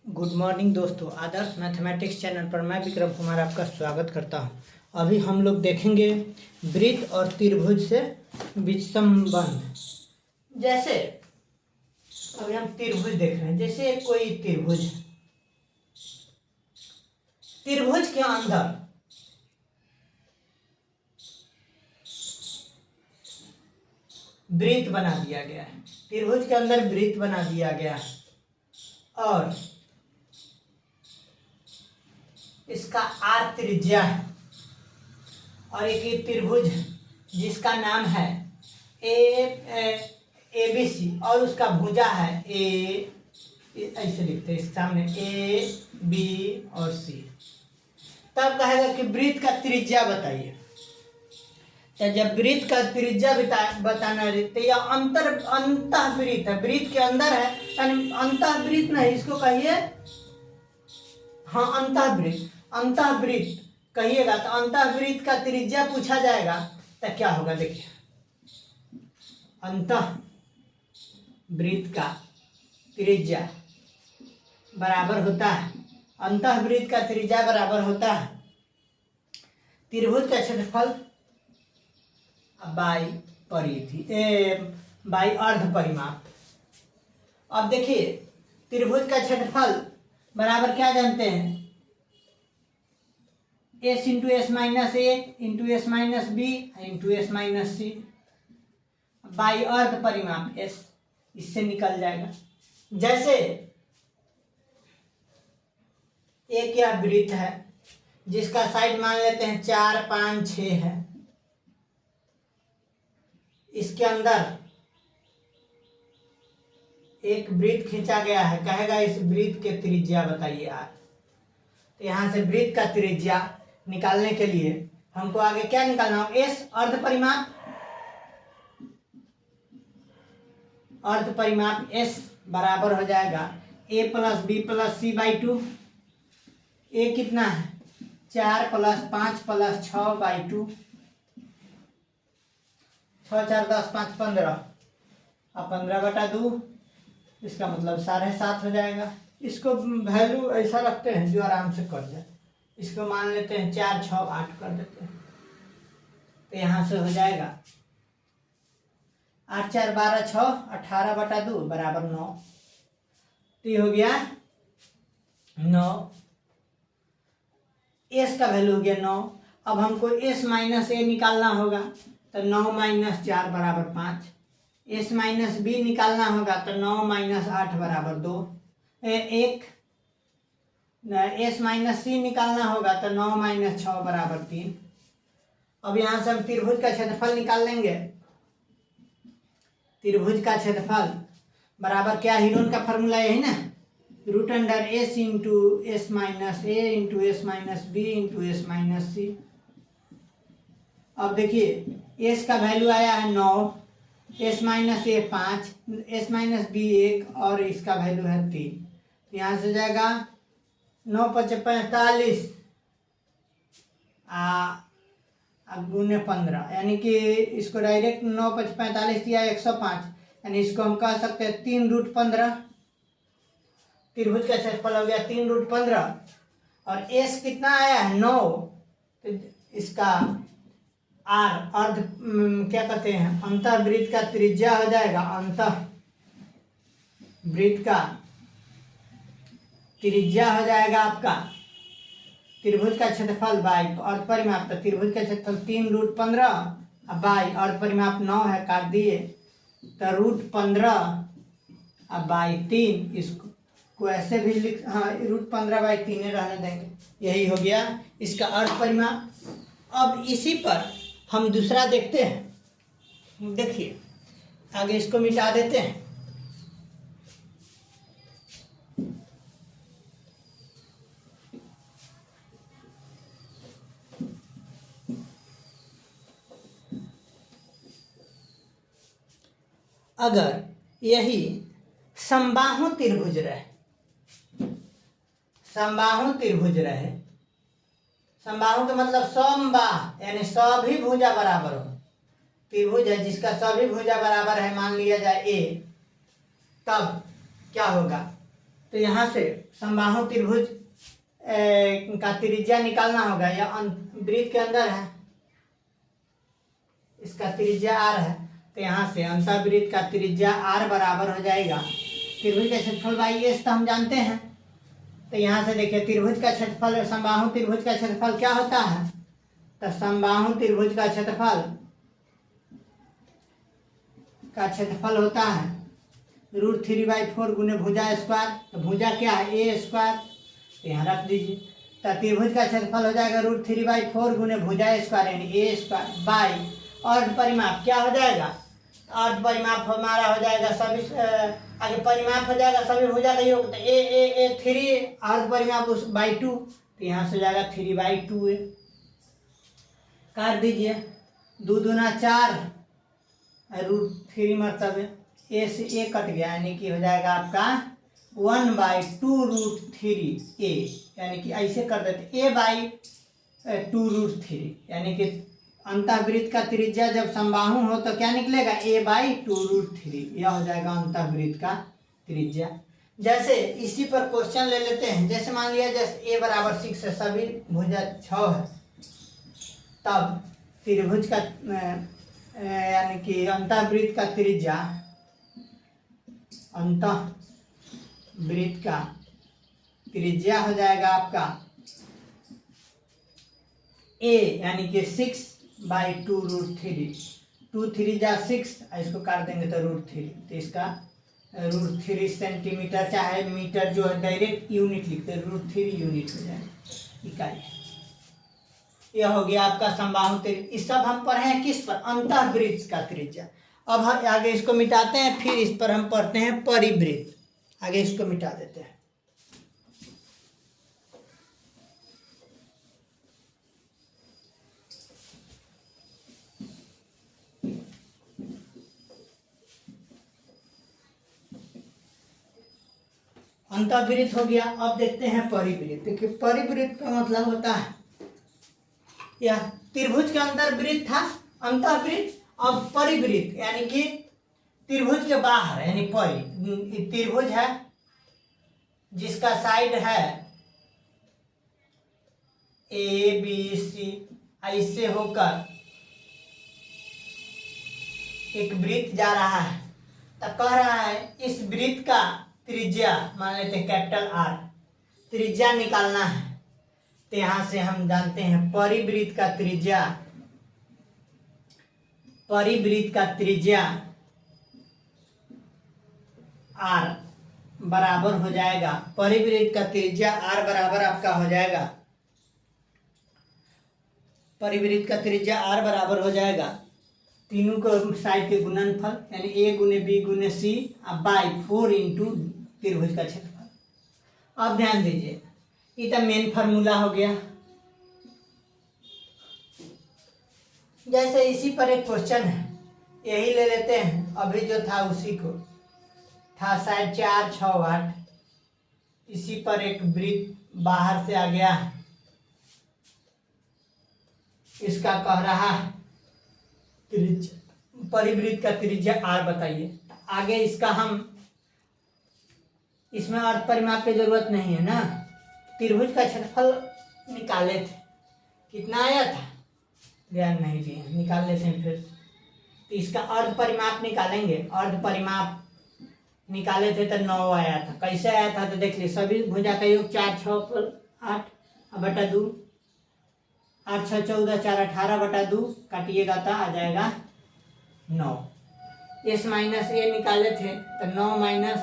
Good morning दोस्तों, आदर्श mathematics channel पर मैं विक्रम कुमार आपका स्वागत करता हूं। अभी हम लोग देखेंगे वृत्त और त्रिभुज से बीच संबंध। जैसे अभी हम त्रिभुज देख रहे हैं। जैसे कोई त्रिभुज है, त्रिभुज के अंदर वृत्त बना दिया गया है। त्रिभुज के अंदर वृत्त बना दिया गया है और इसका आर त्रिज्या है और एक ये त्रिभुज जिसका नाम है ए बी सी और उसका भुजा है ए, ऐसे लिखते हैं इस सामने ए बी और सी। तब कहेगा कि वृत्त का त्रिज्या बताइए। तो जब वृत्त का त्रिज्या बताना है तो यह अंतःवृत्त है, वृत्त के अंदर है, यानी अंतःवृत्त नहीं, इसको कहिए हाँ अंतःवृत्त। अंतःवृत्त कहिएगा तो अंतःवृत्त का त्रिज्या पूछा जाएगा तो क्या होगा, देखिए अंतःवृत्त का त्रिज्या बराबर होता है, अंतःवृत्त का त्रिज्या बराबर होता है त्रिभुज का क्षेत्रफल बाई परिधि बाई अर्ध परिमाप। अब देखिए त्रिभुज का क्षेत्रफल बराबर क्या जानते हैं, s into S minus A into S minus B into S minus c by अर्ध परिमाप एस, इससे निकल जाएगा। जैसे एक यह वृत्त है जिसका साइड मान लेते हैं 4, 5, 6 है। इसके अंदर एक वृत्त खींचा गया है, कहेगा इस वृत्त के त्रिज्या बताइए आर। तो यहां से वृत्त का त्रिज्या निकालने के लिए हमको आगे क्या निकालना हो, एस अर्ध परिमाप, अर्ध परिमाप एस बराबर हो जाएगा A plus B plus C by 2। A कितना है 4 प्लस 5 प्लस 6 बाई 2, 6 4 10 5 15 अब 15/2, इसका मतलब 7.5 हो जाएगा। इसको वैल्यू ऐसा रखते हैं जो आराम से कट जाए। इसको मान लेते हैं 4 6 8 कर देते हैं तो यहाँ से हो जाएगा 8 4 12 6 18/2 बराबर 9। तो ये हो गया 9, एस का वैल्यू हो गया 9। अब हमको एस माइनस ए निकालना होगा तो 9 माइनस 4 बराबर 5, एस माइनस बी निकालना होगा तो 9 माइनस 8 बराबर 2 1, एस माइनस सी निकालना होगा तो 9 माइनस 6 बराबर 3। अब यहाँ से हम त्रिभुज का क्षेत्रफल निकाल लेंगे। त्रिभुज का क्षेत्रफल बराबर क्या, हीरोन का फॉर्मूला यही ना, root under S into S minus ए into S minus B into S minus C. अब देखिए एस का वैल्यू आया है 9, S minus A 5, S minus B 1 और इसका वैल्यू है 3। यहाँ से जाएगा 9 × 45 गुने 15, यानी कि इसको डायरेक्ट 9 × 45 दिया 105, यानी इसको हम कह सकते हैं 3√15। त्रिभुज का क्षेत्रफल हो गया 3√15 और एस कितना आया है 9, तो इसका आर अर्ध क्या कहते हैं अंतःवृत्त का त्रिज्या हो जाएगा, अंतःवृत्त का त्रिज्या हो जाएगा आपका त्रिभुज का क्षेत्रफल बाई अर्ध परिमाप। तो त्रिभुज का क्षेत्रफल 3√15 बाई अर्ध परिमाप 9 है, काट दिए तो √15 बाई 3, इसको ऐसे भी लिख, हाँ √15/3 रहने देंगे, यही हो गया इसका अर्ध परिमाप। अब इसी पर हम दूसरा देखते हैं। देखिए आगे इसको मिटा देते हैं। अगर यही समबाहु त्रिभुज रहे, समबाहु त्रिभुज रहे, समबाहु का मतलब समबाह यानी सभी भुजा बराबर हो। त्रिभुज है जिसका सभी भुजा बराबर है, मान लिया जाए ए, तब क्या होगा, तो यहाँ से समबाहु त्रिभुज का त्रिज्या निकालना होगा। या वृत्त के अंदर है, इसका त्रिज्या r है, तो यहाँ से अंतःवृत्त का त्रिज्या r बराबर हो जाएगा त्रिभुज का क्षेत्रफल बाई एस, तो हम जानते हैं। तो यहाँ से देखिए त्रिभुज का क्षेत्रफल, समबाहु त्रिभुज का क्षेत्रफल क्या होता है, तो समबाहु त्रिभुज का क्षेत्रफल होता है √3/4 गुने भुजा स्क्वायर। तो भुजा क्या है, ए स्क्वायर, तो यहाँ रख दीजिए। तो त्रिभुज का क्षेत्रफल हो जाएगा √3/4 गुने भुजा स्क्वायर यानी ए स्क्वायर बाई अर्ध परिमाप क्या हो जाएगा, अर्ध परिमाप हमारा हो जाएगा सभी आगे परिमाप हो जाएगा सभी भुजा का योग, तो ए 3 अर्ध परिमाप उस बाई 2, तो यहाँ से हो जाएगा 3/2 काट दीजिए। 2 दूना 4 √3 मतलब ए से ए कट गया यानी कि हो जाएगा आपका 1/2 √3 ए, यानी कि ऐसे कर देते a/2 √3, यानी कि अंतःवृत्त का त्रिज्या जब समबाहु हो तो क्या निकलेगा, a/2 √3, यह हो जाएगा अंतःवृत्त का त्रिज्या। जैसे इसी पर क्वेश्चन ले लेते हैं। जैसे मान लिया जैसे a बराबर 6 है, सभी भुजा 6 है, तब त्रिभुज का यानी कि अंतःवृत्त का त्रिज्या, अंतःवृत्त का त्रिज्या हो जाएगा आपका a यानी कि 6/2 √3, 2 3 जा 6, इसको काट देंगे तो √3, तो इसका √3 सेंटीमीटर चाहे मीटर जो है डायरेक्ट यूनिट लिखते हैं, √3 यूनिट हो जाएगा इकाई। यह हो गया आपका समबाहु त्रिज्या। इस सब हम पढ़े हैं किस पर, अंतःवृत्त का त्रिज्या। अब हम आगे इसको मिटाते हैं, फिर इस पर हम पढ़ते हैं परिवृत्त। आगे इसको मिटा देते हैं। अंतःवृत्त हो गया, अब देखते हैं परिवृत्त। देखिए परिवृत्त का मतलब होता है, यह त्रिभुज के अंदर वृत्त था अंतःवृत्त, अब परिवृत्त यानी कि त्रिभुज के बाहर यानी परि, त्रिभुज है जिसका साइड है ए बी सी, ऐसे होकर एक वृत्त जा रहा है, तो कह रहा है इस वृत्त का त्रिज्या मान लेते हैं कैपिटल R, त्रिज्या निकालना है। तो यहां से हम जानते हैं परिवृत्त का त्रिज्या R बराबर हो जाएगा, परिवृत्त का त्रिज्या R बराबर आपका हो जाएगा, परिवृत्त का त्रिज्या R बराबर हो जाएगा तीनों को साइड के गुणनफल यानी a गुने b गुने c बाई 4 इंटू त्रिभुज का क्षेत्रफल। अब ध्यान दीजिए, ये तो मेन फार्मूला हो गया। जैसे इसी पर एक क्वेश्चन है, यही ले लेते हैं, अभी जो था उसी को था, साइड 4 6 8, इसी पर एक वृत्त बाहर से आ गया, इसका कह रहा है परिवृत्त का त्रिज्या R बताइए। आगे इसका हम, इसमें अर्ध परिमाप की जरूरत नहीं है ना, त्रिभुज का क्षेत्रफल निकाले थे, कितना आया था ध्यान नहीं दिए, निकाल लेते हैं फिर। तो इसका अर्ध परिमाप निकालेंगे, अर्ध परिमाप निकाले थे तो 9 आया था। कैसे आया था तो देख लीजिए, सभी भुजा का योग 4 6 8 बटा 2, 8 6 14 4 18 बटा 2 काटिएगा तो आ जाएगा 9। s माइनस ए निकाले थे तो 9 माइनस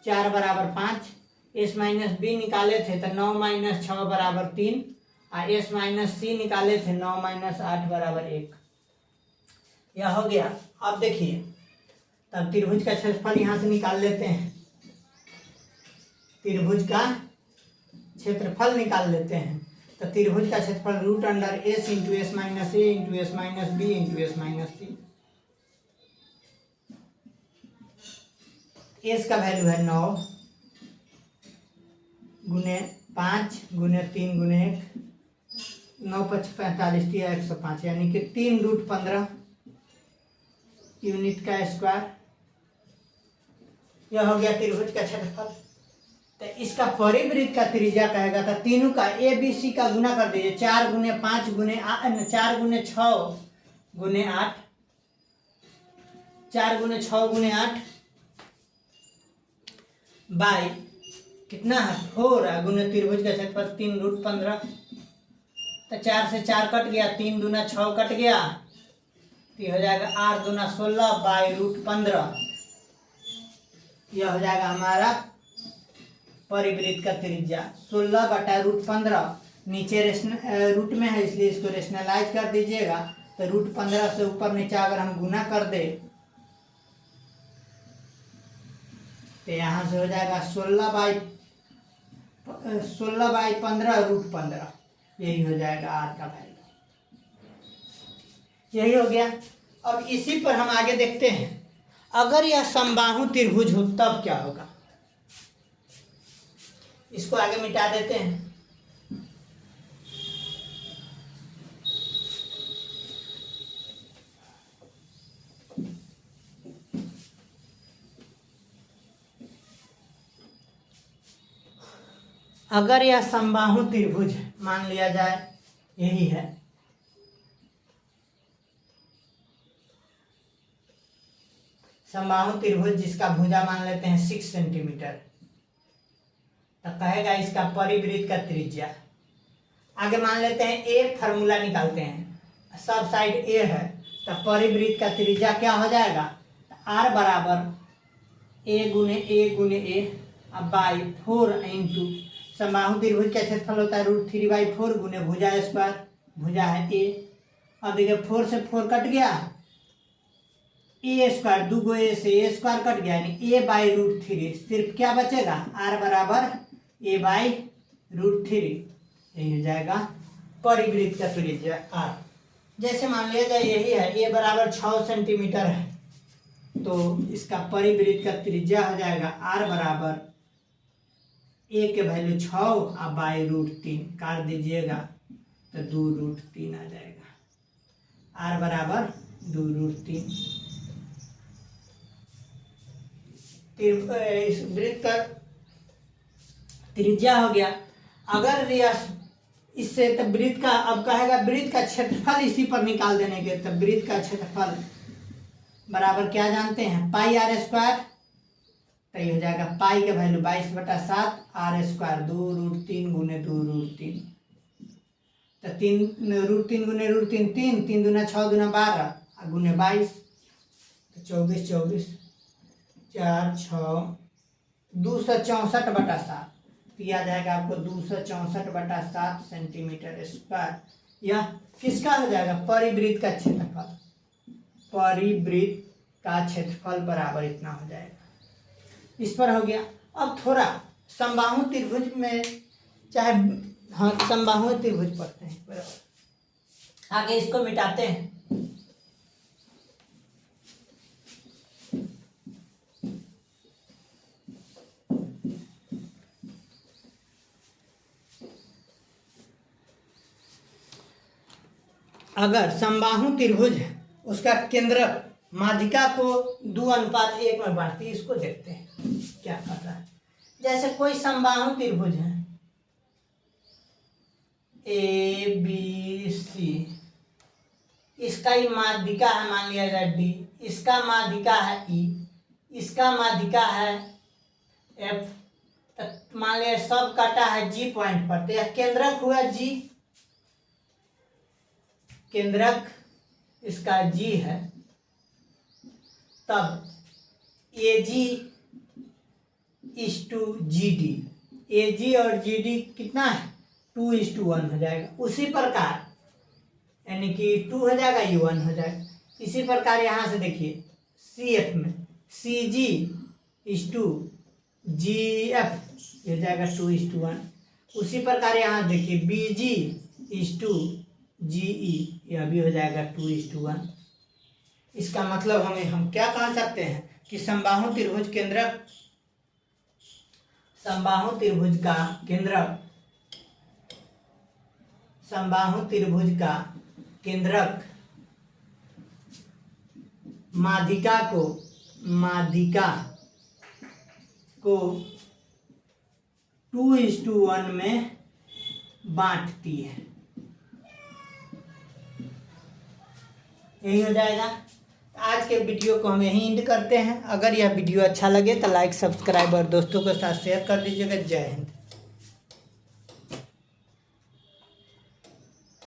4 बराबर 5, s माइनस बी निकाले थे तो 9 माइनस 6 बराबर 3, और s माइनस सी निकाले थे 9 माइनस 8 बराबर 1। यह हो गया। अब देखिए, तब त्रिभुज का क्षेत्रफल यहाँ से निकाल लेते हैं, त्रिभुज का क्षेत्रफल निकाल लेते हैं। तो त्रिभुज का क्षेत्रफल root under s into S minus ए into S minus B into S minus C. S का वैल्यू है 9 गुने 5 गुने 3 गुने 1, 9 5 45 3 105, यानी कि 3√15 यूनिट का स्क्वायर। यह हो गया त्रिभुज का क्षेत्रफल। तो इसका परिवृत्त का त्रिज्या कहेगा तो तीनों का ए बी सी का गुना कर दीजिए। 4 गुने 5 गुने 4 गुने 6 गुने 8, 4 गुने 6 गुने 8 बाई कितना है 4 गुने त्रिभुज का क्षेत्रफल 3√15। तो 4 से 4 कट गया, 3 दूना 6 कट गया, तो हो जाएगा 8 दूना 16 बाई √15। यह हो जाएगा हमारा परिवृत्त का त्रिज्या 16/√15। नीचे रूट में है इसलिए इसको रेशनलाइज कर दीजिएगा। तो √15 से ऊपर नीचे अगर हम गुना कर दे तो यहाँ से हो जाएगा 16/15 यही हो जाएगा आर का वैल्यू। यही हो गया। अब इसी पर हम आगे देखते हैं, अगर यह समबाहु त्रिभुज हो तब क्या होगा। इसको आगे मिटा देते हैं। अगर यह समबाहु त्रिभुज मान लिया जाए, यही है, समबाहु त्रिभुज जिसका भुजा मान लेते हैं 6 सेंटीमीटर, तो कहेगा इसका परिवृत्त का त्रिज्या। आगे मान लेते हैं ए, फार्मूला निकालते हैं, सब साइड ए है, तो परिवृत्त का त्रिज्या क्या हो जाएगा, आर बराबर ए गुने ए अब बाई 4 इंटू समबाहु त्रिभुज का क्षेत्रफल होता है √3/4 गुने भुजा स्क्वायर, भुजा है ए। अब देखिए 4 से 4 कट गया, ए स्क्वायर 2 ए से ए स्क्वायर कट गया, यानी ए बाई √3। सिर्फ क्या बचेगा, आर बराबर ए बाई √3। यही हो जाएगा परिवृत्त का त्रिज्या आर। जैसे मान लिया जाए यही है, ए बराबर 6 सेंटीमीटर है, तो इसका परिवृत्त का त्रिज्या हो जाएगा आर बराबर ए के वैल्यू 6 और बाई √3 काट दीजिएगा तो 2√3 आ जाएगा। आर बराबर 2√3। इस वृत्त का त्रिज्या हो गया। अगर इससे तो वृत्त का, अब कहेगा वृत्त का क्षेत्रफल इसी पर निकाल देने के, तो वृत्त का क्षेत्रफल बराबर क्या जानते हैं, पाई आर स्क्वायर। तो ये हो जाएगा पाई का वैल्यू 22/7 आर स्क्वायर 2√3 गुने 2√3। तो 3√3 गुने √3 3, 3 दूना 6 दूना 12 गुने 22, तो 24 4 6 264/7। तो यह आ जाएगा आपको 264/7 सेंटीमीटर स्क्वायर। यह किसका हो जाएगा, परिवृत्त का क्षेत्रफल। परिवृत्त का क्षेत्रफल बराबर इतना हो जाएगा। इस पर हो गया। अब थोड़ा समबाहु त्रिभुज में, चाहे हाँ समबाहु त्रिभुज पढ़ते हैं बराबर। आगे इसको मिटाते हैं। अगर समबाहु त्रिभुज है, उसका केंद्रक माध्यिका को 2:1 में बांटती है। इसको देखते हैं क्या कर रहा है। जैसे कोई समबाहु त्रिभुज है ए बी सी, इसका ही माध्यिका है मान लिया जाए डी, इसका माध्यिका है ई, इसका माध्यिका है एफ, तो मान लिया सब कटा है जी पॉइंट पर, तो यह केंद्रक हुआ जी। केंद्रक इसका जी है, तब ए जी GD, ए जी और जी डी कितना है 2:1 हो जाएगा। उसी प्रकार यानी कि 2 हो जाएगा, ये 1 हो जाएगा। इसी प्रकार यहाँ से देखिए सी एफ में CG:GF हो जाएगा 2:1। उसी प्रकार यहाँ देखिए BG:GE, यह भी हो जाएगा 2:1। इसका मतलब हम क्या कह सकते हैं कि समबाहु त्रिभुज केंद्रक, समबाहु त्रिभुज का केंद्रक, समबाहु त्रिभुज का केंद्रक माध्यिका को 2:1 में बांटती है। यही हो जाएगा। आज के वीडियो को हम यहीं एंड करते हैं। अगर यह वीडियो अच्छा लगे तो लाइक, सब्सक्राइब और दोस्तों के साथ शेयर कर दीजिएगा। जय हिंद।